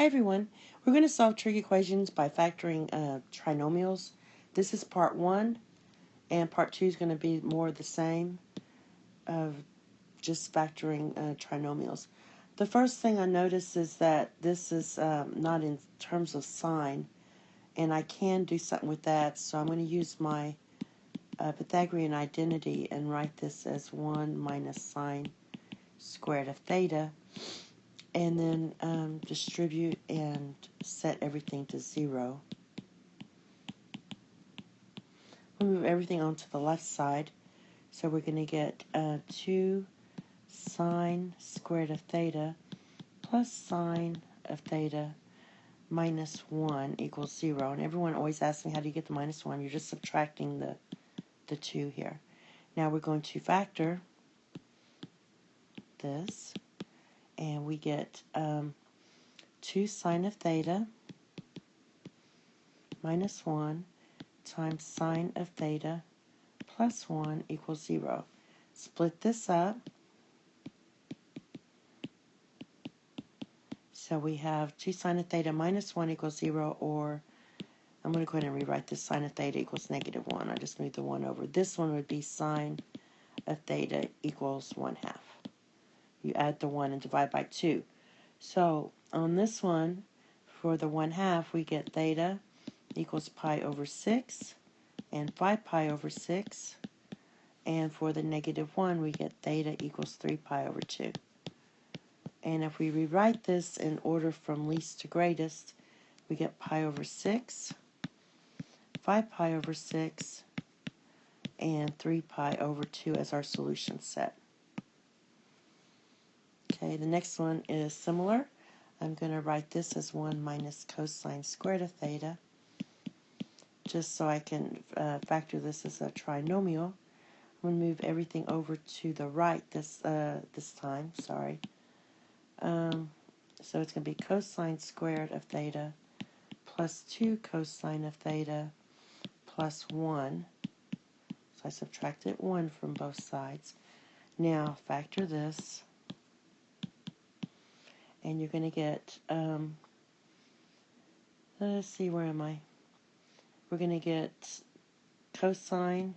Hi everyone, we're going to solve trig equations by factoring trinomials. This is part 1, and part 2 is going to be more the same of just factoring trinomials. The first thing I notice is that this is not in terms of sine, and I can do something with that, so I'm going to use my Pythagorean identity and write this as 1 minus sine squared of theta. And then distribute and set everything to 0. We'll move everything onto the left side. So we're going to get 2 sine squared of theta plus sine of theta minus 1 equals 0. And everyone always asks me, how do you get the minus 1? You're just subtracting the 2 here. Now we're going to factor this. And we get 2 sine of theta minus 1 times sine of theta plus 1 equals 0. Split this up. So we have 2 sine of theta minus 1 equals 0, or I'm going to go ahead and rewrite this. Sine of theta equals negative 1. I just moved the 1 over. This one would be sine of theta equals 1/2. You add the 1 and divide by 2. So on this one, for the 1/2, we get theta equals pi over 6 and 5 pi over 6. And for the negative 1, we get theta equals 3 pi over 2. And if we rewrite this in order from least to greatest, we get pi over 6, 5 pi over 6, and 3 pi over 2 as our solution set. Okay, the next one is similar. I'm going to write this as 1 minus cosine squared of theta, just so I can factor this as a trinomial. I'm going to move everything over to the right this time. So it's going to be cosine squared of theta plus 2 cosine of theta plus 1. So I subtracted 1 from both sides. Now factor this. And you're going to get, let's see, where am I? We're going to get cosine.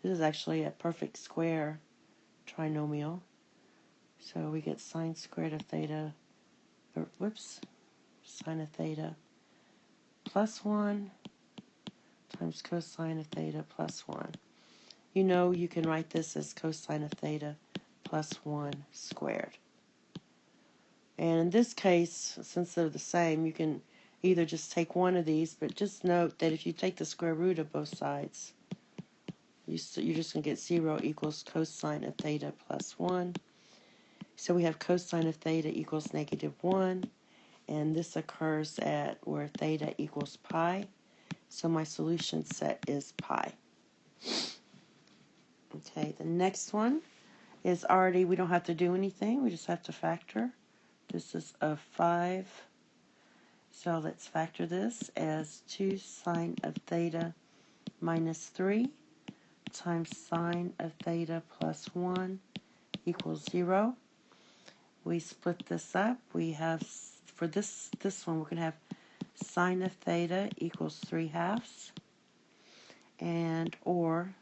This is actually a perfect square trinomial. So we get sine squared of theta, sine of theta plus 1 times cosine of theta plus 1. You know you can write this as cosine of theta plus 1 squared. And in this case, since they're the same, you can either just take one of these, but just note that if you take the square root of both sides, you're just going to get 0 equals cosine of theta plus 1. So we have cosine of theta equals negative 1, and this occurs at where theta equals pi. So my solution set is pi. Okay, the next one is already, we don't have to do anything, we just have to factor. This is a 5. So let's factor this as 2 sine of theta minus 3 times sine of theta plus 1 equals 0. We split this up. We have, for this one, we're going to have sine of theta equals 3/2, and or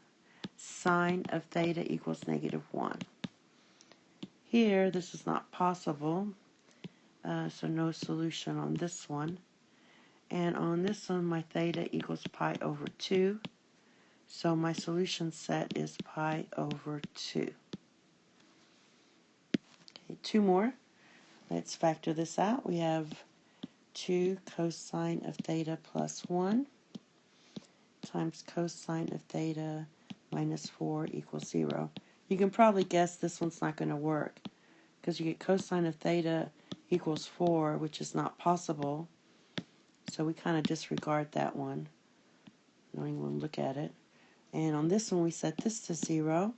sine of theta equals negative 1. Here, this is not possible. So no solution on this one. And on this one, my theta equals pi over 2. So my solution set is pi over 2. Okay, 2 more. Let's factor this out. We have 2 cosine of theta plus 1 times cosine of theta minus 4 equals 0. You can probably guess this one's not going to work, because you get cosine of theta equals 4, which is not possible. So we kind of disregard that one. Don't even want to look at it. And on this one, we set this to 0.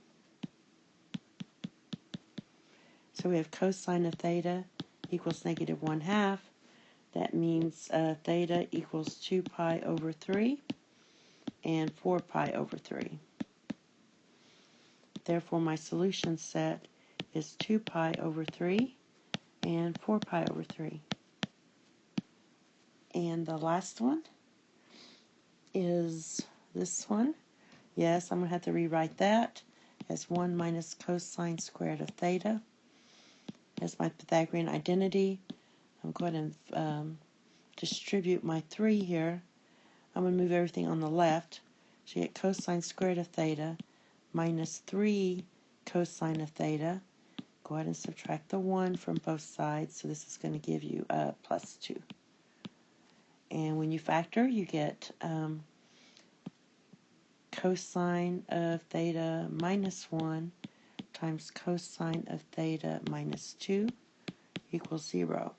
So we have cosine of theta equals negative 1/2. That means theta equals 2 pi over 3 and 4 pi over 3. Therefore, my solution set is 2 pi over 3 and 4 pi over 3. And the last one is this one. Yes, I'm going to have to rewrite that as 1 minus cosine squared of theta. As my Pythagorean identity. I'm going to distribute my 3 here. I'm going to move everything on the left. So you get cosine squared of theta minus 3 cosine of theta. Go ahead and subtract the 1 from both sides. So this is going to give you plus 2. And when you factor, you get cosine of theta minus 1 times cosine of theta minus 2 equals 0.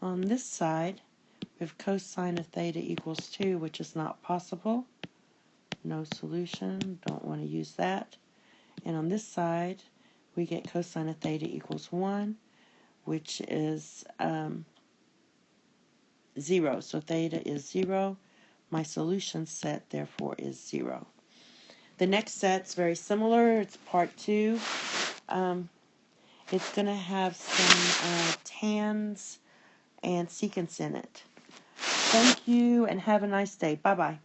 On this side, we have cosine of theta equals 2, which is not possible. No solution. Don't want to use that. And on this side, we get cosine of theta equals 1, which is 0. So theta is 0. My solution set, therefore, is 0. The next set's very similar. It's part 2. It's going to have some tans and secants in it. Thank you, and have a nice day. Bye-bye.